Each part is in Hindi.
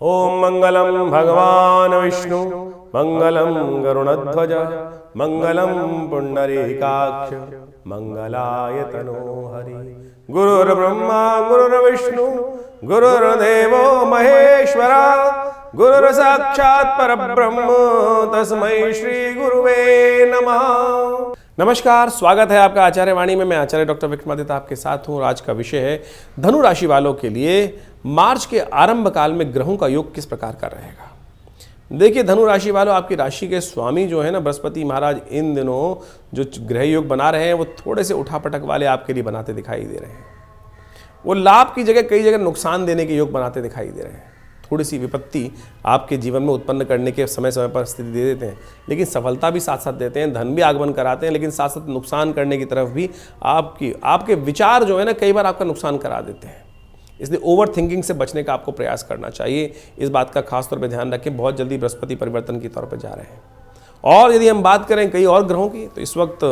ओम मंगलम भगवान विष्णु मंगलम गरुणध्वज मंगलम पुंडरीकाक्ष मंगलाय तनोहरि। गुरुर्ब्रह्मा गुरुर्विष्णु गुरुर्देवो महेश्वरा गुरुर् साक्षात् परब्रह्म तस्मै श्री गुरुवे नमः। नमस्कार, स्वागत है आपका आचार्य वाणी में। मैं आचार्य डॉक्टर विक्रमादित्य आपके साथ हूँ और आज का विषय है धनु राशि वालों के लिए मार्च के आरंभ काल में ग्रहों का योग किस प्रकार का रहेगा। देखिए धनु राशि वालों, आपकी राशि के स्वामी जो है ना बृहस्पति महाराज, इन दिनों जो ग्रह योग बना रहे हैं वो थोड़े से उठापटक वाले आपके लिए बनाते दिखाई दे रहे हैं। वो लाभ की जगह कई जगह नुकसान देने के योग बनाते दिखाई दे रहे हैं। थोड़ी सी विपत्ति आपके जीवन में उत्पन्न करने के समय समय पर स्थिति दे देते हैं, लेकिन सफलता भी साथ साथ देते हैं, धन भी आगमन कराते हैं, लेकिन साथ साथ नुकसान करने की तरफ भी आपके विचार जो है ना कई बार आपका नुकसान करा देते हैं। इसलिए ओवर थिंकिंग से बचने का आपको प्रयास करना चाहिए। इस बात का खास तौर पर ध्यान रखें, बहुत जल्दी बृहस्पति परिवर्तन की तौर पर जा रहे हैं। और यदि हम बात करें कई और ग्रहों की, तो इस वक्त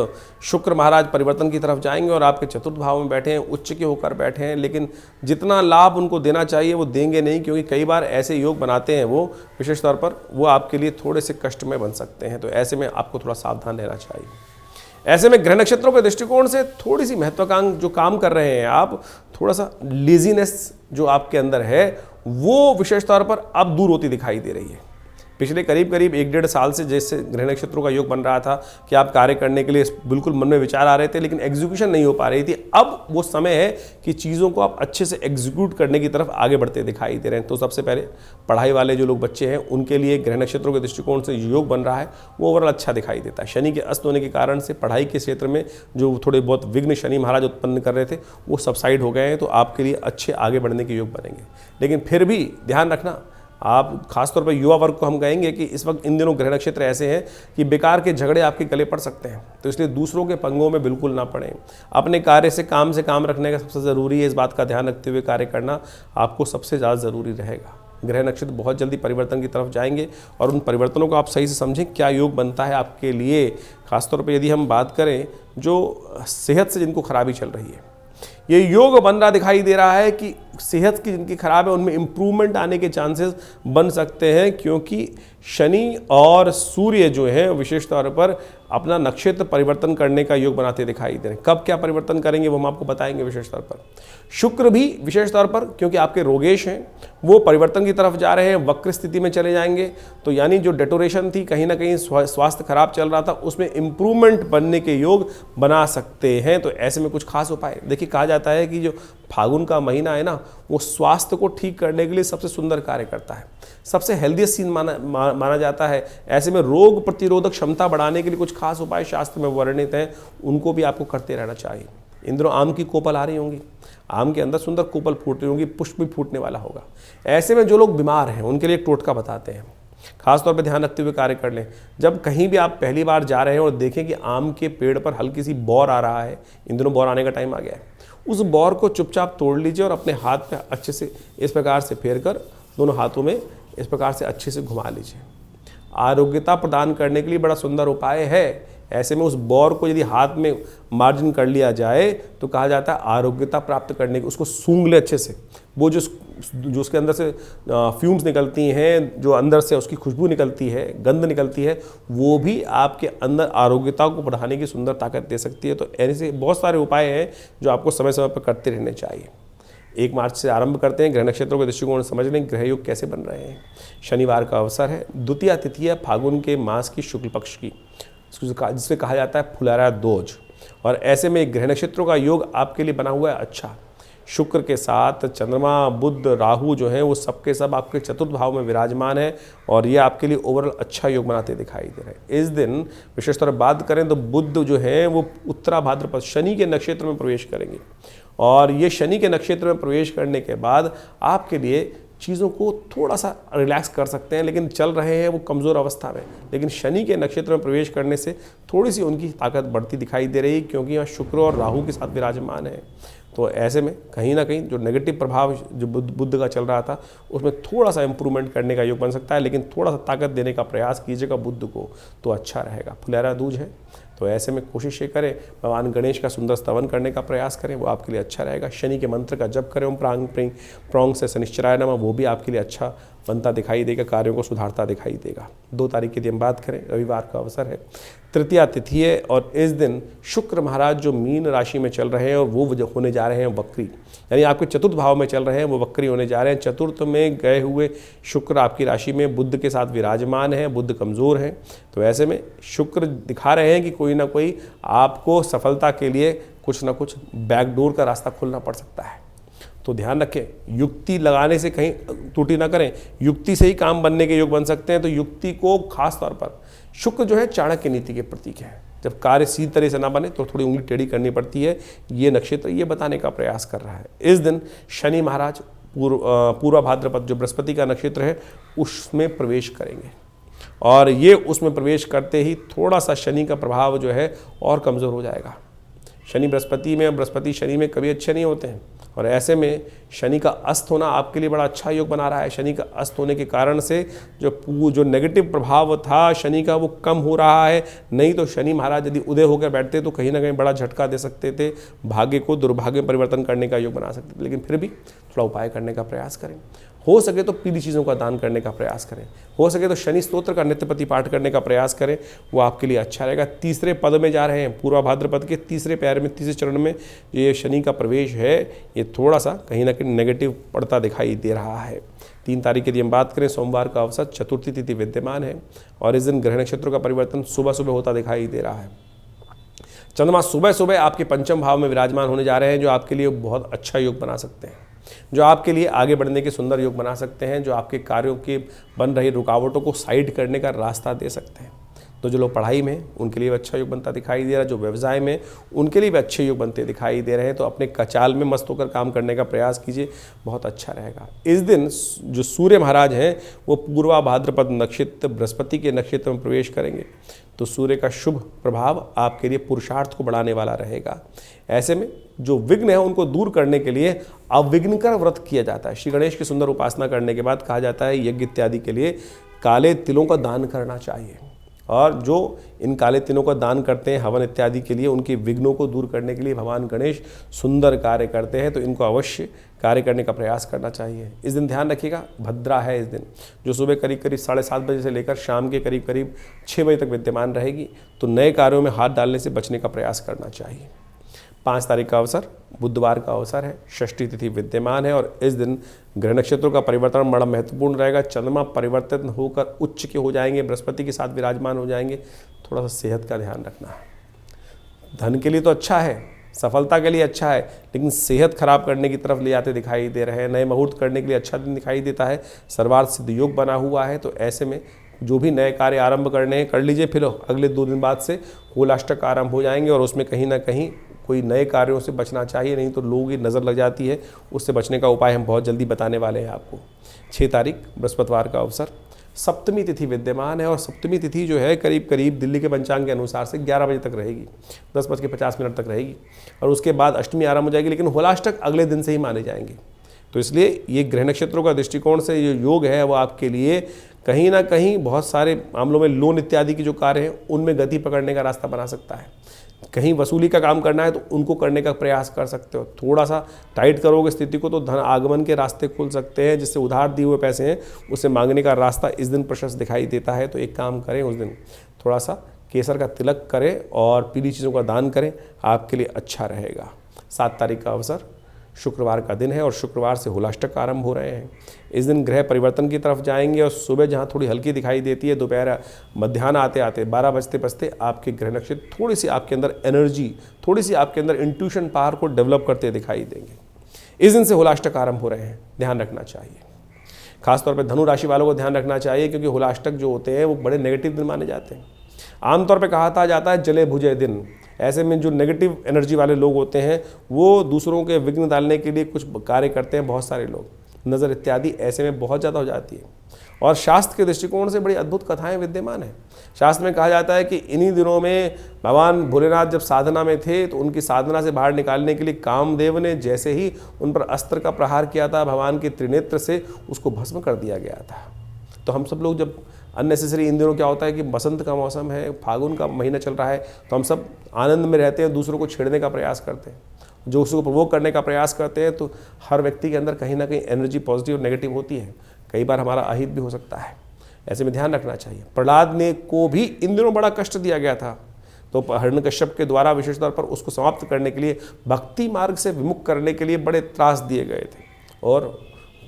शुक्र महाराज परिवर्तन की तरफ जाएंगे और आपके चतुर्थ भाव में बैठे हैं, उच्च के होकर बैठे हैं, लेकिन जितना लाभ उनको देना चाहिए वो देंगे नहीं, क्योंकि कई बार ऐसे योग बनाते हैं वो विशेष तौर पर वो आपके लिए थोड़े से कष्टमय बन सकते हैं। तो ऐसे में आपको थोड़ा सावधान रहना चाहिए। ऐसे में ग्रह नक्षत्रों के दृष्टिकोण से थोड़ी सी महत्वाकांक्षी जो काम कर रहे हैं आप, थोड़ा सा लेजीनेस जो आपके अंदर है वो विशेष तौर पर अब दूर होती दिखाई दे रही है। पिछले करीब 1-1.5 साल से जैसे ग्रह नक्षत्रों का योग बन रहा था कि आप कार्य करने के लिए बिल्कुल मन में विचार आ रहे थे, लेकिन एग्जीक्यूशन नहीं हो पा रही थी। अब वो समय है कि चीज़ों को आप अच्छे से एग्जीक्यूट करने की तरफ आगे बढ़ते दिखाई दे रहे हैं। तो सबसे पहले पढ़ाई वाले जो लोग बच्चे हैं उनके लिए ग्रह नक्षत्रों के दृष्टिकोण से योग बन रहा है वो ओवरऑल अच्छा दिखाई देता है। शनि के अस्त होने के कारण से पढ़ाई के क्षेत्र में जो थोड़े बहुत विघ्न शनि महाराज उत्पन्न कर रहे थे वो सबसाइड हो गए हैं, तो आपके लिए अच्छे आगे बढ़ने के योग बनेंगे। लेकिन फिर भी ध्यान रखना, आप खासतौर पर युवा वर्ग को हम कहेंगे कि इस वक्त इन दिनों ग्रह नक्षत्र ऐसे हैं कि बेकार के झगड़े आपके गले पड़ सकते हैं। तो इसलिए दूसरों के पंगों में बिल्कुल ना पड़ें। अपने कार्य से काम रखने का सबसे ज़रूरी है। इस बात का ध्यान रखते हुए कार्य करना आपको सबसे ज़्यादा ज़रूरी रहेगा। ग्रह नक्षत्र बहुत जल्दी परिवर्तन की तरफ जाएंगे और उन परिवर्तनों को आप सही से समझें क्या योग बनता है आपके लिए। खासतौर पर यदि हम बात करें जो सेहत से जिनको खराबी चल रही है, ये योग बन रहा दिखाई दे रहा है कि सेहत की जिनकी खराब है उनमें इम्प्रूवमेंट आने के चांसेस बन सकते हैं, क्योंकि शनि और सूर्य जो है विशेष तौर पर अपना नक्षत्र परिवर्तन करने का योग बनाते दिखाई दे रहे हैं। कब क्या परिवर्तन करेंगे वो हम आपको बताएंगे। विशेष तौर पर शुक्र भी विशेष तौर पर, क्योंकि आपके रोगेश हैं वो परिवर्तन की तरफ जा रहे हैं, वक्र स्थिति में चले जाएंगे। तो यानी जो डेटोरेशन थी, कहीं ना कहीं स्वास्थ्य खराब चल रहा था, उसमें इम्प्रूवमेंट बनने के योग बना सकते हैं। तो ऐसे में कुछ खास उपाय देखिए, कहा जाता है कि जो फागुन का महीना है ना वो स्वास्थ्य को ठीक करने के लिए सबसे सुंदर कार्य करता है, सबसे हेल्दीएस्ट सीन माना जाता है। ऐसे में रोग प्रतिरोधक क्षमता बढ़ाने के लिए कुछ खास उपाय शास्त्र में वर्णित हैं, उनको भी आपको करते रहना चाहिए। इन दिनों आम की कोपल आ रही होंगी, आम के अंदर सुंदर कोपल फूट रही होंगी, पुष्प भी फूटने वाला होगा। ऐसे में जो लोग बीमार हैं उनके लिए एक टोटका बताते हैं, खासतौर पर ध्यान रखते हुए कार्य कर लें। जब कहीं भी आप पहली बार जा रहे हैं और देखें कि आम के पेड़ पर हल्की सी बौर आ रहा है, इन दिनों बौर आने का टाइम आ गया है, उस बौर को चुपचाप तोड़ लीजिए और अपने हाथ पे अच्छे से इस प्रकार से फेर कर दोनों हाथों में इस प्रकार से अच्छे से घुमा लीजिए। आरोग्यता प्रदान करने के लिए बड़ा सुंदर उपाय है। ऐसे में उस बौर को यदि हाथ में मार्जिन कर लिया जाए तो कहा जाता है आरोग्यता प्राप्त करने की। उसको सूंघ ले अच्छे से, वो जो उसके अंदर से फ्यूम्स निकलती हैं, जो अंदर से उसकी खुशबू निकलती है, गंध निकलती है, वो भी आपके अंदर आरोग्यता को बढ़ाने की सुंदर ताकत दे सकती है। तो ऐसे बहुत सारे उपाय हैं जो आपको समय समय पर करते रहने चाहिए। 1 मार्च से आरंभ करते हैं। ग्रह नक्षत्रों के दृष्टिकोण समझ लें ग्रह योग कैसे बन रहे हैं। शनिवार का अवसर है, द्वितीया तिथि है फागुन के मास की शुक्ल पक्ष की, जिससे कहा जाता है फुलारा दोज। और ऐसे में ग्रह नक्षत्रों का योग आपके लिए बना हुआ है अच्छा। शुक्र के साथ चंद्रमा, बुध, राहु जो हैं वो सबके सब आपके चतुर्थ भाव में विराजमान है और ये आपके लिए ओवरऑल अच्छा योग बनाते दिखाई दे रहे हैं। इस दिन विशेष तौर पर बात करें तो बुध जो है वो उत्तरा भाद्रपद शनि के नक्षत्र में प्रवेश करेंगे और ये शनि के नक्षत्र में प्रवेश करने के बाद आपके लिए चीज़ों को थोड़ा सा रिलैक्स कर सकते हैं, लेकिन चल रहे हैं वो कमज़ोर अवस्था में। लेकिन शनि के नक्षत्र में प्रवेश करने से थोड़ी सी उनकी ताकत बढ़ती दिखाई दे रही है, क्योंकि यहाँ शुक्र और राहु के साथ विराजमान है। तो ऐसे में कहीं ना कहीं जो नेगेटिव प्रभाव जो बुध का चल रहा था उसमें थोड़ा सा इंप्रूवमेंट करने का योग बन सकता है, लेकिन थोड़ा सा ताकत देने का प्रयास कीजिएगा बुध को तो अच्छा रहेगा। फुलेरा दूज है तो ऐसे में कोशिश ये करें भगवान गणेश का सुंदर स्तवन करने का प्रयास करें, वो आपके लिए अच्छा रहेगा। शनि के मंत्र का जप करें, ओम प्रांग प्रिंग प्रोंग से शनिश्चराय नमः, वो भी आपके लिए अच्छा बनता दिखाई देगा, कार्यों को सुधारता दिखाई देगा। 2 तारीख की यदि हम बात करें, रविवार का अवसर है, तृतीया तिथि है और इस दिन शुक्र महाराज जो मीन राशि में चल रहे हैं और वो जो होने जा रहे हैं वक्री, यानी आपके चतुर्थ भाव में चल रहे हैं, वो वक्री होने जा रहे हैं। चतुर्थ में गए हुए शुक्र आपकी राशि में बुध के साथ विराजमान है, बुध कमज़ोर है, तो ऐसे में शुक्र दिखा रहे हैं कि कोई ना कोई आपको सफलता के लिए कुछ ना कुछ बैकडोर का रास्ता खोलना पड़ सकता है। तो ध्यान रखें, युक्ति लगाने से कहीं त्रुटि ना करें, युक्ति से ही काम बनने के योग बन सकते हैं। तो युक्ति को खास तौर पर शुक्र जो है चाणक्य नीति के प्रतीक है। जब कार्य सीधी तरह से ना बने तो थोड़ी उंगली टेढ़ी करनी पड़ती है, ये नक्षत्र ये बताने का प्रयास कर रहा है। इस दिन शनि महाराज पूर्वा भाद्रपद जो बृहस्पति का नक्षत्र है उसमें प्रवेश करेंगे और ये उसमें प्रवेश करते ही थोड़ा सा शनि का प्रभाव जो है और कमज़ोर हो जाएगा। शनि बृहस्पति में, बृहस्पति शनि में कभी अच्छे नहीं होते हैं और ऐसे में शनि का अस्त होना आपके लिए बड़ा अच्छा योग बना रहा है। शनि का अस्त होने के कारण से जो नेगेटिव प्रभाव था शनि का वो कम हो रहा है। नहीं तो शनि महाराज यदि उदय होकर बैठते तो कहीं ना कहीं बड़ा झटका दे सकते थे, भाग्य को दुर्भाग्य में परिवर्तन करने का योग बना सकते थे। लेकिन फिर भी थोड़ा उपाय करने का प्रयास करें, हो सके तो पीली चीज़ों का दान करने का प्रयास करें, हो सके तो शनि स्तोत्र का नित्यपति पाठ करने का प्रयास करें, वो आपके लिए अच्छा रहेगा। तीसरे पद में जा रहे हैं, पूर्वा भाद्रपद के तीसरे पैर में, तीसरे चरण में ये शनि का प्रवेश है, ये थोड़ा सा कहीं ना कहीं नेगेटिव पड़ता दिखाई दे रहा है। 3 तारीख की यदि हम बात करें, सोमवार का अवसर, चतुर्थी तिथि विद्यमान है और इस दिन ग्रह नक्षत्रों का परिवर्तन सुबह सुबह होता दिखाई दे रहा है। चंद्रमा सुबह सुबह आपके पंचम भाव में विराजमान होने जा रहे हैं, जो आपके लिए बहुत अच्छा योग बना सकते हैं, जो आपके लिए आगे बढ़ने के सुंदर योग बना सकते हैं, जो आपके कार्यों के बन रही रुकावटों को साइड करने का रास्ता दे सकते हैं। तो जो लोग पढ़ाई में उनके लिए भी अच्छा योग बनता दिखाई दे रहा है, जो व्यवसाय में उनके लिए भी अच्छे योग बनते दिखाई दे रहे हैं। तो अपने कचाल में मस्त होकर काम करने का प्रयास कीजिए, बहुत अच्छा रहेगा। इस दिन जो सूर्य महाराज हैं वो पूर्वा भाद्रपद नक्षत्र बृहस्पति के नक्षत्र में प्रवेश करेंगे, तो सूर्य का शुभ प्रभाव आपके लिए पुरुषार्थ को बढ़ाने वाला रहेगा। ऐसे में जो विघ्न है उनको दूर करने के लिए अविघ्नकर व्रत किया जाता है। श्री गणेश की सुंदर उपासना करने के बाद कहा जाता है यज्ञ इत्यादि के लिए काले तिलों का दान करना चाहिए, और जो इन काले तिलों का दान करते हैं हवन इत्यादि के लिए, उनके विघ्नों को दूर करने के लिए भगवान गणेश सुंदर कार्य करते हैं। तो इनको अवश्य कार्य करने का प्रयास करना चाहिए। इस दिन ध्यान रखिएगा, भद्रा है इस दिन, जो सुबह करीब 7:30 बजे से लेकर शाम के करीब 6 बजे तक विद्यमान रहेगी। तो नए कार्यों में हाथ डालने से बचने का प्रयास करना चाहिए। 5 तारीख का अवसर, बुधवार का अवसर है, षष्ठी तिथि विद्यमान है और इस दिन ग्रह नक्षत्रों का परिवर्तन बड़ा महत्वपूर्ण रहेगा। चंद्रमा परिवर्तित होकर उच्च के हो जाएंगे, बृहस्पति के साथ विराजमान हो जाएंगे। थोड़ा सा सेहत का ध्यान रखना है। धन के लिए तो अच्छा है, सफलता के लिए अच्छा है, लेकिन सेहत खराब करने की तरफ ले जाते दिखाई दे रहे हैं। नए मुहूर्त करने के लिए अच्छा दिन दिखाई देता है, सर्वार्थ सिद्ध योग बना हुआ है। तो ऐसे में जो भी नए कार्य आरंभ करने हैं कर लीजिए, फिर अगले 2 दिन बाद से होलाष्टक आरंभ हो जाएंगे और उसमें कहीं ना कहीं कोई नए कार्यों से बचना चाहिए, नहीं तो लोगों की नज़र लग जाती है। उससे बचने का उपाय हम बहुत जल्दी बताने वाले हैं आपको। 6 तारीख बृहस्पतिवार का अवसर, सप्तमी तिथि विद्यमान है और सप्तमी तिथि जो है करीब दिल्ली के पंचांग के अनुसार से 11 बजे तक रहेगी, 10:50 तक रहेगी और उसके बाद अष्टमी आरंभ हो जाएगी। लेकिन होलाष्टक अगले दिन से ही माने जाएंगे। तो इसलिए ये ग्रह नक्षत्रों का दृष्टिकोण से ये योग है वो आपके लिए कहीं ना कहीं बहुत सारे मामलों में लोन इत्यादि के जो कार्य हैं उनमें गति पकड़ने का रास्ता बना सकता है। कहीं वसूली का काम करना है तो उनको करने का प्रयास कर सकते हो। थोड़ा सा टाइट करोगे स्थिति को तो धन आगमन के रास्ते खुल सकते हैं, जिससे उधार दिए हुए पैसे हैं उसे मांगने का रास्ता इस दिन प्रशस्त दिखाई देता है। तो एक काम करें, उस दिन थोड़ा सा केसर का तिलक करें और पीली चीज़ों का दान करें, आपके लिए अच्छा रहेगा। 7 तारीख का अवसर, शुक्रवार का दिन है और शुक्रवार से होलाष्टक आरंभ हो रहे हैं। इस दिन ग्रह परिवर्तन की तरफ जाएंगे और सुबह जहाँ थोड़ी हल्की दिखाई देती है, दोपहर मध्याह्न आते आते 12 बजते आपके ग्रह नक्षत्र थोड़ी सी आपके अंदर एनर्जी, थोड़ी सी आपके अंदर इंट्यूशन पावर को डेवलप करते दिखाई देंगे। इस दिन से होलाष्टक आरंभ हो रहे हैं, ध्यान रखना चाहिए। खासतौर पर धनु राशि वालों को ध्यान रखना चाहिए, क्योंकि होलाष्टक जो होते हैं वो बड़े नेगेटिव दिन माने जाते हैं। आमतौर पर कहा जाता है जले भुजे दिन। ऐसे में जो नेगेटिव एनर्जी वाले लोग होते हैं वो दूसरों के विघ्न डालने के लिए कुछ कार्य करते हैं। बहुत सारे लोग, नज़र इत्यादि ऐसे में बहुत ज़्यादा हो जाती है। और शास्त्र के दृष्टिकोण से बड़ी अद्भुत कथाएं विद्यमान हैं। शास्त्र में कहा जाता है कि इन्हीं दिनों में भगवान भोलेनाथ जब साधना में थे तो उनकी साधना से बाहर निकालने के लिए कामदेव ने जैसे ही उन पर अस्त्र का प्रहार किया था, भगवान के त्रिनेत्र से उसको भस्म कर दिया गया था। तो हम सब लोग जब अननेसेसरी, इन दिनों क्या होता है कि बसंत का मौसम है, फागुन का महीना चल रहा है, तो हम सब आनंद में रहते हैं, दूसरों को छेड़ने का प्रयास करते हैं, जो उसको प्रवोक करने का प्रयास करते हैं। तो हर व्यक्ति के अंदर कहीं ना कहीं एनर्जी पॉजिटिव और नेगेटिव होती है। कई बार हमारा अहित भी हो सकता है, ऐसे में ध्यान रखना चाहिए। प्रहलाद ने को भी इन दिनों बड़ा कष्ट दिया गया था, तो हिरण्यकश्यप के द्वारा विशेष तौर पर उसको समाप्त करने के लिए, भक्ति मार्ग से विमुख करने के लिए बड़े त्रास दिए गए थे, और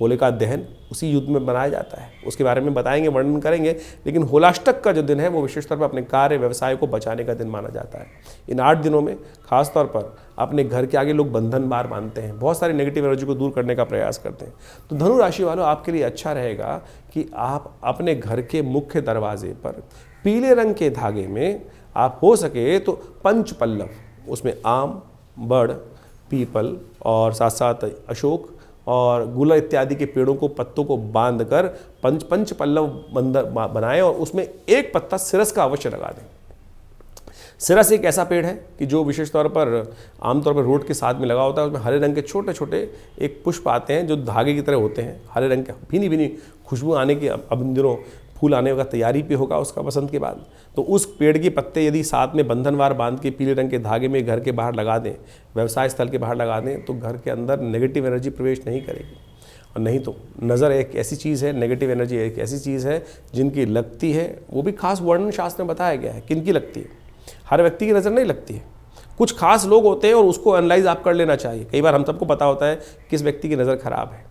होलिका दहन उसी युद्ध में बनाया जाता है। उसके बारे में बताएंगे, वर्णन करेंगे, लेकिन होलाष्टक का जो दिन है वो विशेष तौर पर अपने कार्य व्यवसाय को बचाने का दिन माना जाता है। इन 8 दिनों में खास तौर पर अपने घर के आगे लोग बंधन बार बांधते हैं, बहुत सारी नेगेटिव एनर्जी को दूर करने का प्रयास करते हैं। तो धनु राशि वालों, आपके लिए अच्छा रहेगा कि आप अपने घर के मुख्य दरवाजे पर पीले रंग के धागे में आप हो सके तो पंच पल्लव, उसमें आम, बड़, पीपल और साथ साथ अशोक और गुलर इत्यादि के पेड़ों को, पत्तों को बांधकर पंच पल्लव बनाएं और उसमें एक पत्ता सिरस का अवश्य लगा दें। सिरस एक ऐसा पेड़ है कि जो विशेष तौर पर आमतौर पर रोड के साथ में लगा होता है। उसमें हरे रंग के छोटे छोटे एक पुष्प आते हैं जो धागे की तरह होते हैं, हरे रंग के, भीनी भीनी खुशबू आने की, अब इन दिनों फूल आने का तैयारी पे होगा उसका बसंत के बाद। तो उस पेड़ के पत्ते यदि साथ में बंधनवार बांध के पीले रंग के धागे में घर के बाहर लगा दें, व्यवसाय स्थल के बाहर लगा दें, तो घर के अंदर नेगेटिव एनर्जी प्रवेश नहीं करेगी। और नहीं तो नज़र एक ऐसी चीज़ है, नेगेटिव एनर्जी एक ऐसी चीज़ है जिनकी लगती है, वो भी खास वर्णन शास्त्र में बताया गया है किन की लगती है। हर व्यक्ति की नज़र नहीं लगती है, कुछ खास लोग होते हैं और उसको एनालाइज आप कर लेना चाहिए। कई बार हम सबको पता होता है किस व्यक्ति की नज़र खराब है,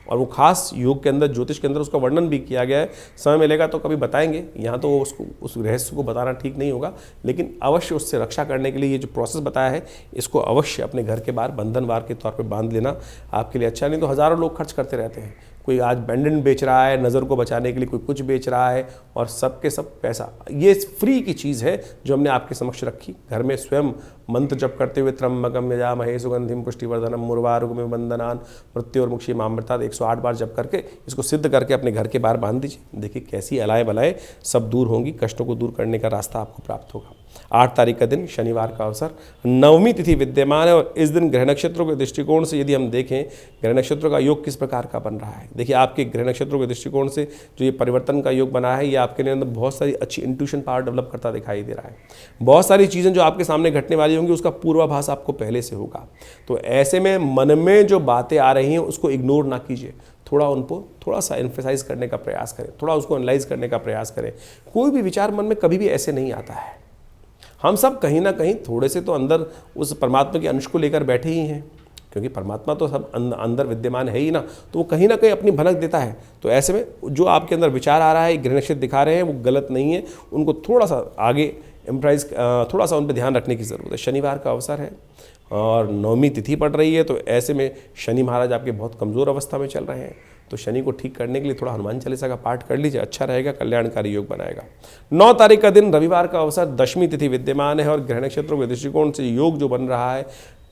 और वो खास योग के अंदर, ज्योतिष के अंदर उसका वर्णन भी किया गया है। समय मिलेगा तो कभी बताएंगे, यहाँ तो उसको उस रहस्य को बताना ठीक नहीं होगा, लेकिन अवश्य उससे रक्षा करने के लिए ये जो प्रोसेस बताया है, इसको अवश्य अपने घर के बाहर बंधनवार के तौर पर बांध लेना आपके लिए अच्छा। नहीं तो हज़ारों लोग खर्च करते रहते हैं, कोई आज पेंडेंट बेच रहा है नज़र को बचाने के लिए, कोई कुछ बेच रहा है, और सब के सब पैसा, ये फ्री की चीज़ है जो हमने आपके समक्ष रखी। घर में स्वयं मंत्र जप करते हुए त्र्यंबकम यजामहे सुगंधिम पुष्टिवर्धनम मुर्वारुकमिव बंदनान मृत्योर्मुक्षीमामृतात् 108 बार जप करके इसको सिद्ध करके अपने घर के बाहर बांध दीजिए। देखिए कैसी अलाए बलाएँ सब दूर होंगी, कष्टों को दूर करने का रास्ता आपको प्राप्त होगा। 8 तारीख का दिन शनिवार का अवसर, 9वीं तिथि विद्यमान है, और इस दिन ग्रह नक्षत्रों के दृष्टिकोण से यदि हम देखें ग्रह नक्षत्रों का योग किस प्रकार का बन रहा है। देखिए आपके ग्रह नक्षत्रों के दृष्टिकोण से जो ये परिवर्तन का योग बना है, ये आपके अंदर बहुत सारी अच्छी इंट्यूशन पावर डेवलप करता दिखाई दे रहा है। बहुत सारी चीज़ें जो आपके सामने घटने वाली होंगी उसका पूर्वाभास आपको पहले से होगा। तो ऐसे में मन में जो बातें आ रही हैं उसको इग्नोर ना कीजिए, थोड़ा उनको थोड़ा सा एम्फेसाइज करने का प्रयास करें, थोड़ा उसको एनालाइज करने का प्रयास करें। कोई भी विचार मन में कभी भी ऐसे नहीं आता है। हम सब कहीं ना कहीं थोड़े से तो अंदर उस परमात्मा के अंश को लेकर बैठे ही हैं, क्योंकि परमात्मा तो सब अंदर विद्यमान है ही ना, तो वो कहीं ना कहीं अपनी भनक देता है। तो ऐसे में जो आपके अंदर विचार आ रहा है, ग्रह नक्षत्र दिखा रहे हैं, वो गलत नहीं है, उनको थोड़ा सा आगे एम्प्राइज, थोड़ा सा उन पर ध्यान रखने की ज़रूरत है। शनिवार का अवसर है और 9वीं तिथि पड़ रही है, तो ऐसे में शनि महाराज आपके बहुत कमज़ोर अवस्था में चल रहे हैं, तो शनि को ठीक करने के लिए थोड़ा हनुमान चालीसा का पाठ कर लीजिए, अच्छा रहेगा, कल्याणकारी योग बनाएगा। 9 तारीख का दिन रविवार का अवसर, 10वीं तिथि विद्यमान है, और ग्रह नक्षत्रों के दृष्टिकोण से योग जो बन रहा है,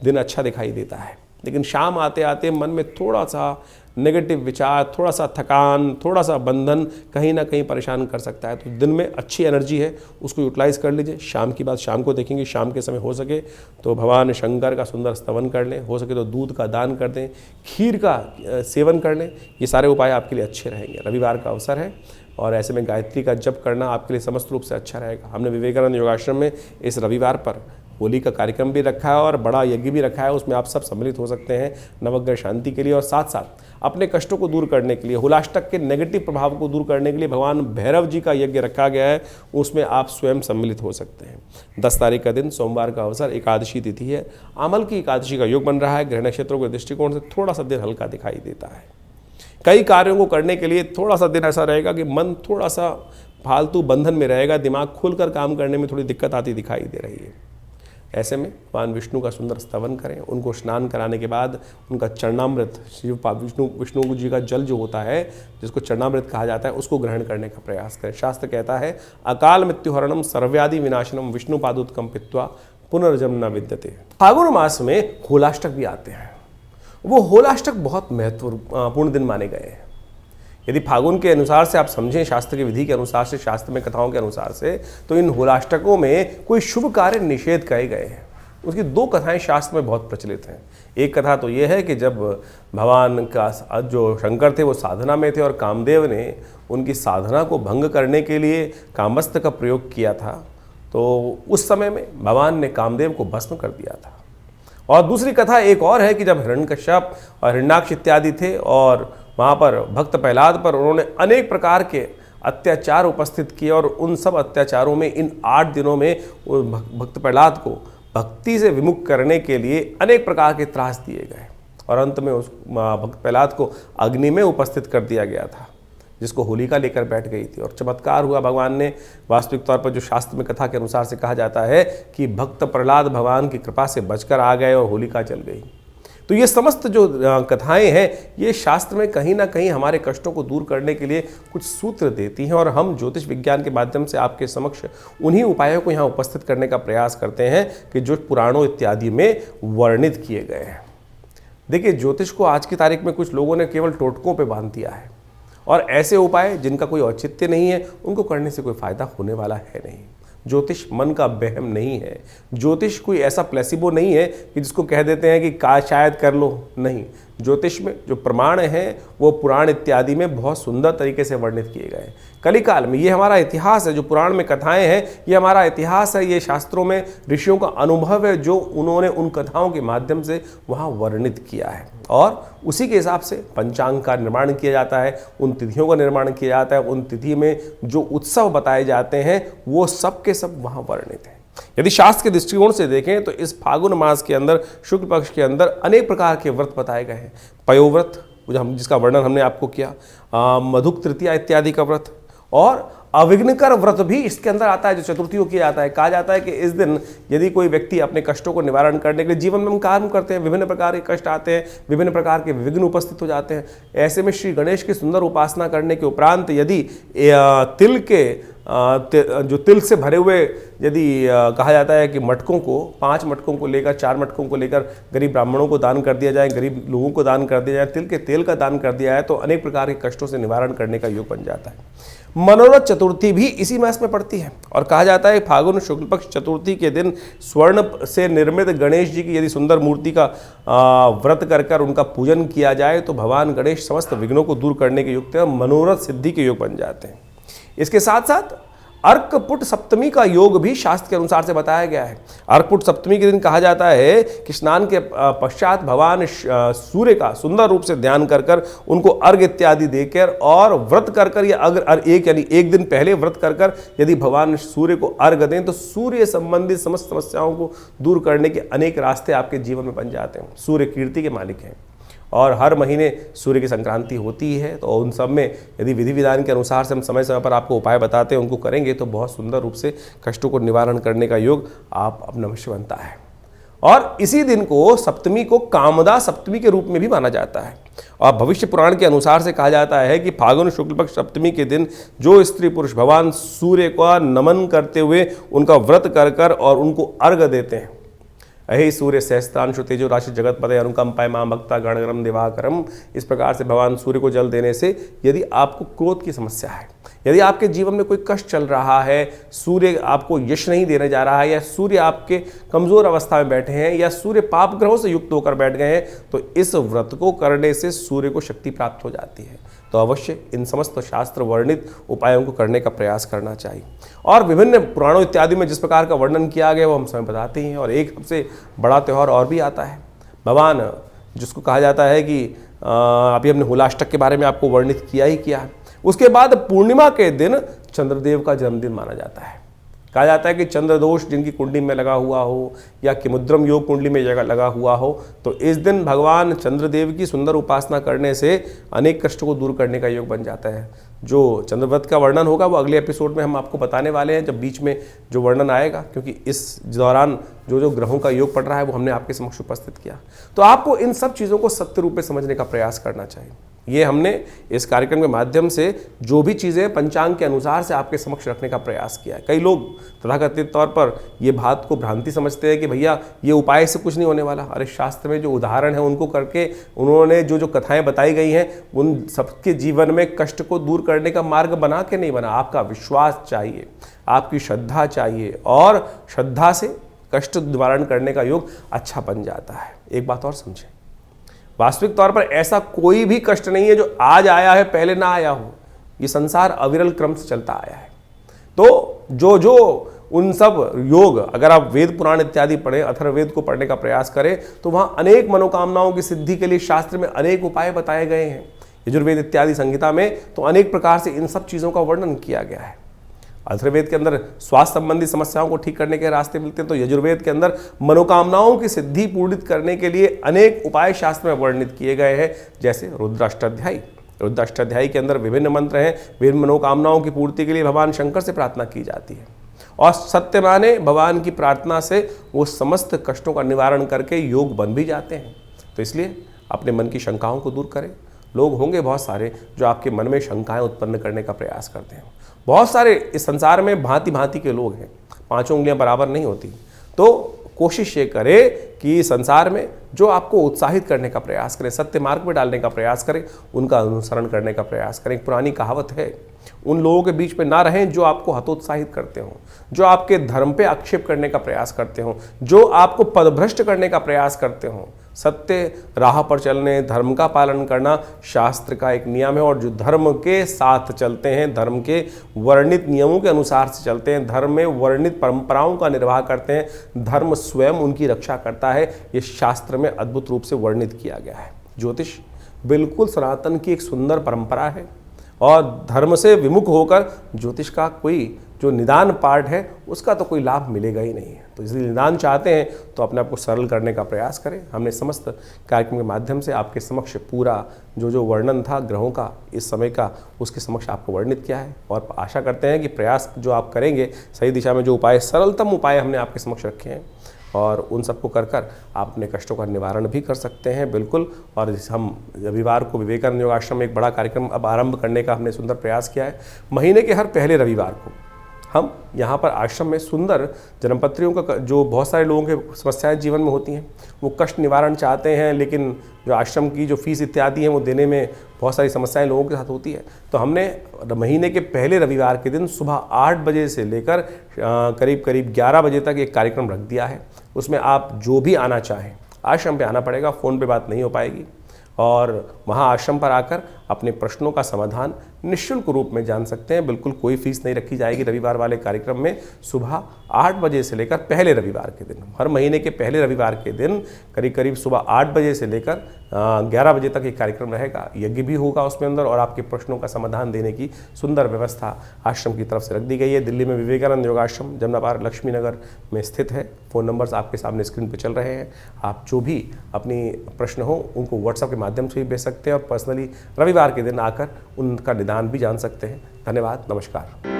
दिन अच्छा दिखाई देता है। लेकिन शाम आते आते मन में थोड़ा सा नेगेटिव विचार, थोड़ा सा थकान, थोड़ा सा बंधन कहीं ना कहीं परेशान कर सकता है। तो दिन में अच्छी एनर्जी है, उसको यूटिलाइज़ कर लीजिए। शाम की बात शाम को देखेंगे, शाम के समय हो सके तो भगवान शंकर का सुंदर स्तवन कर लें, हो सके तो दूध का दान कर दें, खीर का सेवन कर लें, ये सारे उपाय आपके लिए अच्छे रहेंगे। रविवार का अवसर है और ऐसे में गायत्री का जप करना आपके लिए समस्त रूप से अच्छा रहेगा। हमने विवेकानंद योगाश्रम में इस रविवार पर होली का कार्यक्रम भी रखा है और बड़ा यज्ञ भी रखा है, उसमें आप सब सम्मिलित हो सकते हैं नवग्रह शांति के लिए, और साथ साथ अपने कष्टों को दूर करने के लिए, होलाष्टक के नेगेटिव प्रभाव को दूर करने के लिए भगवान भैरव जी का यज्ञ रखा गया है, उसमें आप स्वयं सम्मिलित हो सकते हैं। 10 तारीख का दिन सोमवार का अवसर, एकादशी तिथि है, अमल की एकादशी का योग बन रहा है। ग्रह नक्षत्रों के दृष्टिकोण से थोड़ा सा दिन हल्का दिखाई देता है। कई कार्यों को करने के लिए थोड़ा सा दिन ऐसा रहेगा कि मन थोड़ा सा फालतू बंधन में रहेगा, दिमाग खुलकर काम करने में थोड़ी दिक्कत आती दिखाई दे रही है। ऐसे में भगवान विष्णु का सुंदर स्तवन करें, उनको स्नान कराने के बाद उनका चरणामृत, विष्णु जी का जल जो होता है जिसको चरणामृत कहा जाता है, उसको ग्रहण करने का प्रयास करें। शास्त्र कहता है अकाल मृत्युहरणम सर्वव्याधि विनाशनम विष्णु पादोत्कम पित्वा पुनर्जन्म न विद्यते। फागुन मास में होलाष्टक भी आते हैं, वो होलाष्टक बहुत महत्वपूर्ण दिन माने गए हैं। यदि फागुन के अनुसार से आप समझें, शास्त्र की विधि के अनुसार से, शास्त्र में कथाओं के अनुसार से, तो इन होलाष्टकों में कोई शुभ कार्य निषेध कहे गए हैं। उसकी 2 कथाएं शास्त्र में बहुत प्रचलित हैं। एक कथा तो ये है कि जब भगवान का जो शंकर थे वो साधना में थे और कामदेव ने उनकी साधना को भंग करने के लिए कामस्त्र का प्रयोग किया था, तो उस समय में भगवान ने कामदेव को भस्म कर दिया था। और दूसरी कथा एक और है कि जब हिरण्यकश्यप और हिरण्याक्ष इत्यादि थे और वहाँ पर भक्त प्रहलाद पर उन्होंने अनेक प्रकार के अत्याचार उपस्थित किए और उन सब अत्याचारों में इन 8 दिनों में भक्त प्रहलाद को भक्ति से विमुख करने के लिए अनेक प्रकार के त्रास दिए गए और अंत में उस भक्त प्रहलाद को अग्नि में उपस्थित कर दिया गया था, जिसको होलिका लेकर बैठ गई थी। और चमत्कार हुआ, भगवान ने वास्तविक तौर पर जो शास्त्र में कथा के अनुसार से कहा जाता है कि भक्त प्रहलाद भगवान की कृपा से बचकर आ गए और होलिका जल गई। तो ये समस्त जो कथाएं हैं ये शास्त्र में कहीं ना कहीं हमारे कष्टों को दूर करने के लिए कुछ सूत्र देती हैं और हम ज्योतिष विज्ञान के माध्यम से आपके समक्ष उन्हीं उपायों को यहाँ उपस्थित करने का प्रयास करते हैं कि जो पुराणों इत्यादि में वर्णित किए गए हैं। देखिए, ज्योतिष को आज की तारीख में कुछ लोगों ने केवल टोटकों पे बांध दिया है और ऐसे उपाय जिनका कोई औचित्य नहीं है उनको करने से कोई फायदा होने वाला है नहीं। ज्योतिष मन का वहम नहीं है, ज्योतिष कोई ऐसा प्लेसिबो नहीं है कि जिसको कह देते हैं कि शायद कर लो, नहीं। ज्योतिष में जो प्रमाण हैं वो पुराण इत्यादि में बहुत सुंदर तरीके से वर्णित किए गए हैं। कलिकाल में ये हमारा इतिहास है, जो पुराण में कथाएं हैं ये हमारा इतिहास है, ये शास्त्रों में ऋषियों का अनुभव है जो उन्होंने उन कथाओं के माध्यम से वहाँ वर्णित किया है और उसी के हिसाब से पंचांग का निर्माण किया जाता है, उन तिथियों का निर्माण किया जाता है, उन तिथि में जो उत्सव बताए जाते हैं वो सब के सब वहाँ वर्णित हैं। यदि शास्त्र के दृष्टिकोण से देखें तो इस फागुन मास के अंदर शुक्ल पक्ष के अंदर अनेक प्रकार के व्रत बताए गए हैं। पयोव्रत जिसका वर्णन हमने आपको किया, मधुक तृतीया इत्यादि का व्रत और अविघ्नकर व्रत भी इसके अंदर आता है, जो चतुर्थियों किया जाता है। कहा जाता है कि इस दिन यदि कोई व्यक्ति अपने कष्टों को निवारण करने के लिए जीवन में हम काम करते हैं, विभिन्न प्रकार के कष्ट आते हैं, विभिन्न प्रकार के विघ्न उपस्थित हो जाते हैं, ऐसे में श्री गणेश की सुंदर उपासना करने के उपरांत यदि तिल के जो तिल से भरे हुए यदि कहा जाता है कि मटकों को 5 मटकों को लेकर 4 मटकों को लेकर गरीब ब्राह्मणों को दान कर दिया जाए, गरीब लोगों को दान कर दिया जाए, तिल के तेल का दान कर दिया जाए तो अनेक प्रकार के कष्टों से निवारण करने का योग बन जाता है। मनोरथ चतुर्थी भी इसी मास में पड़ती है और कहा जाता है फागुन शुक्ल पक्ष चतुर्थी के दिन स्वर्ण से निर्मित गणेश जी की यदि सुंदर मूर्ति का व्रत कर कर उनका पूजन किया जाए तो भगवान गणेश समस्त विघ्नों को दूर करने के योग मनोरथ सिद्धि के योग बन जाते हैं। इसके साथ साथ अर्कपुट सप्तमी का योग भी शास्त्र के अनुसार से बताया गया है। अर्कपुट सप्तमी के दिन कहा जाता है कि स्नान के पश्चात भगवान सूर्य का सुंदर रूप से ध्यान कर कर उनको अर्घ इत्यादि देकर और व्रत कर कर या अगर एक दिन पहले व्रत कर कर यदि भगवान सूर्य को अर्घ दें तो सूर्य संबंधित समस्त समस्याओं को दूर करने के अनेक रास्ते आपके जीवन में बन जाते हैं। सूर्य कीर्ति के मालिक हैं और हर महीने सूर्य की संक्रांति होती है तो उन सब में यदि विधि विधान के अनुसार से हम समय समय पर आपको उपाय बताते हैं उनको करेंगे तो बहुत सुंदर रूप से कष्टों को निवारण करने का योग आप अपना अवश्य बनता है। और इसी दिन को सप्तमी को कामदा सप्तमी के रूप में भी माना जाता है और भविष्य पुराण के अनुसार से कहा जाता है कि फागुन शुक्ल पक्ष सप्तमी के दिन जो स्त्री पुरुष भगवान सूर्य का नमन करते हुए उनका व्रत कर कर और उनको अर्घ देते हैं, अहि सूर्य सहस्त्रांशु तेजो राशि जगतपते अनुकंपाय मां भक्ता गणगणम दिवाकरम, इस प्रकार से भगवान सूर्य को जल देने से यदि आपको क्रोध की समस्या है, यदि आपके जीवन में कोई कष्ट चल रहा है, सूर्य आपको यश नहीं देने जा रहा है या सूर्य आपके कमजोर अवस्था में बैठे हैं या सूर्य पाप ग्रहों से युक्त होकर बैठ गए हैं तो इस व्रत को करने से सूर्य को शक्ति प्राप्त हो जाती है। तो अवश्य इन समस्त शास्त्र वर्णित उपायों को करने का प्रयास करना चाहिए। और विभिन्न पुराणों इत्यादि में जिस प्रकार का वर्णन किया गया वो हम समय बताते हैं। और एक सबसे बड़ा त्यौहार और भी आता है, भगवान जिसको कहा जाता है कि अभी हमने होलाष्टक के बारे में आपको वर्णित किया ही किया है। उसके बाद पूर्णिमा के दिन चंद्रदेव का जन्मदिन माना जाता है। कहा जाता है कि चंद्र दोष जिनकी कुंडली में लगा हुआ हो या किमुद्रम योग कुंडली में जगह लगा हुआ हो तो इस दिन भगवान चंद्रदेव की सुंदर उपासना करने से अनेक कष्टों को दूर करने का योग बन जाता है। जो चंद्रव्रत का वर्णन होगा वो अगले एपिसोड में हम आपको बताने वाले हैं, जब बीच में जो वर्णन आएगा, क्योंकि इस दौरान जो ग्रहों का योग पड़ रहा है वो हमने आपके समक्ष उपस्थित किया। तो आपको इन सब चीज़ों को सत्य रूप में समझने का प्रयास करना चाहिए। ये हमने इस कार्यक्रम के माध्यम से जो भी चीज़ें पंचांग के अनुसार से आपके समक्ष रखने का प्रयास किया है। कई लोग तथाकथित तौर पर ये बात को भ्रांति समझते हैं कि भैया ये उपाय से कुछ नहीं होने वाला। अरे शास्त्र में जो उदाहरण है उनको करके उन्होंने जो कथाएं बताई गई हैं उन सबके जीवन में कष्ट को दूर करने का मार्ग बना के नहीं बना। आपका विश्वास चाहिए, आपकी श्रद्धा चाहिए और श्रद्धा से कष्ट निवारण करने का योग अच्छा बन जाता है। एक बात और समझें, वास्तविक तौर पर ऐसा कोई भी कष्ट नहीं है जो आज आया है पहले ना आया हो। ये संसार अविरल क्रम से चलता आया है। तो जो उन सब योग अगर आप वेद पुराण इत्यादि पढ़ें, अथर्ववेद को पढ़ने का प्रयास करें तो वहाँ अनेक मनोकामनाओं की सिद्धि के लिए शास्त्र में अनेक उपाय बताए गए हैं। यजुर्वेद इत्यादि संहिता में तो अनेक प्रकार से इन सब चीज़ों का वर्णन किया गया है। अथर्ववेद के अंदर स्वास्थ्य संबंधी समस्याओं को ठीक करने के रास्ते मिलते हैं, तो यजुर्वेद के अंदर मनोकामनाओं की सिद्धि पूर्णित करने के लिए अनेक उपाय शास्त्र में वर्णित किए गए हैं, जैसे रुद्राष्टाध्यायी। रुद्राष्टाध्यायी के अंदर विभिन्न मंत्र हैं, विभिन्न मनोकामनाओं की पूर्ति के लिए भगवान शंकर से प्रार्थना की जाती है और सत्य माने भगवान की प्रार्थना से वो समस्त कष्टों का निवारण करके योग बन भी जाते हैं। तो इसलिए अपने मन की शंकाओं को दूर करें। लोग होंगे बहुत सारे जो आपके मन में शंकाएं उत्पन्न करने का प्रयास करते हैं। बहुत सारे इस संसार में भांति भांति के लोग हैं, पांचों उंगलियां बराबर नहीं होती। तो कोशिश ये करें कि संसार में जो आपको उत्साहित करने का प्रयास करें, सत्य मार्ग पर डालने का प्रयास करें, उनका अनुसरण करने का प्रयास करें। एक पुरानी कहावत है, उन लोगों के बीच में ना रहें जो आपको हतोत्साहित करते हों, जो आपके धर्म पे आक्षेप करने का प्रयास करते हों, जो आपको पदभ्रष्ट करने का प्रयास करते हों। सत्य राह पर चलने, धर्म का पालन करना शास्त्र का एक नियम है, और जो धर्म के साथ चलते हैं, धर्म के वर्णित नियमों के अनुसार से चलते हैं, धर्म में वर्णित परंपराओं का निर्वाह करते हैं, धर्म स्वयं उनकी रक्षा करता है। ये शास्त्र में अद्भुत रूप से वर्णित किया गया है। ज्योतिष बिल्कुल सनातन की एक सुंदर परंपरा है और धर्म से विमुख होकर ज्योतिष का कोई जो निदान पार्ट है उसका तो कोई लाभ मिलेगा ही नहीं है। तो इसलिए निदान चाहते हैं तो अपने आप को सरल करने का प्रयास करें। हमने समस्त कार्यक्रम के माध्यम से आपके समक्ष पूरा जो वर्णन था ग्रहों का इस समय का, उसके समक्ष आपको वर्णित किया है और आशा करते हैं कि प्रयास जो आप करेंगे सही दिशा में, जो उपाय सरलतम उपाय हमने आपके समक्ष रखे हैं और उन सबको कर आप अपने कष्टों का निवारण भी कर सकते हैं बिल्कुल। और हम रविवार को विवेकानंद योगाश्रम में एक बड़ा कार्यक्रम अब आरंभ करने का हमने सुंदर प्रयास किया है। महीने के हर पहले रविवार को हम यहाँ पर आश्रम में सुंदर जन्मपत्रियों का, जो बहुत सारे लोगों के समस्याएं जीवन में होती हैं, वो कष्ट निवारण चाहते हैं लेकिन जो आश्रम की जो फीस इत्यादि हैं वो देने में बहुत सारी समस्याएं लोगों के साथ होती है। तो हमने महीने के पहले रविवार के दिन सुबह 8 बजे से लेकर करीब 11 बजे तक एक कार्यक्रम रख दिया है। उसमें आप जो भी आना चाहें आश्रम पे आना पड़ेगा, फ़ोन पे बात नहीं हो पाएगी, और वहाँ आश्रम पर आकर अपने प्रश्नों का समाधान निःशुल्क रूप में जान सकते हैं। बिल्कुल कोई फीस नहीं रखी जाएगी रविवार वाले कार्यक्रम में। सुबह 8 बजे से लेकर पहले रविवार के दिन, हर महीने के पहले रविवार के दिन करीब सुबह 8 बजे से लेकर 11 बजे तक एक कार्यक्रम रहेगा। यज्ञ भी होगा उसमें अंदर और आपके प्रश्नों का समाधान देने की सुंदर व्यवस्था आश्रम की तरफ से रख दी गई है। दिल्ली में विवेकानंद योगाश्रम जमुना पार्क लक्ष्मी नगर में स्थित है। फ़ोन नंबर्स आपके सामने स्क्रीन पर चल रहे हैं। आप जो भी अपनी प्रश्न हो उनको व्हाट्सएप के माध्यम से भी भेज सकते हैं और पर्सनली रविवार के दिन आकर उनका निदान भी जान सकते हैं। धन्यवाद, नमस्कार।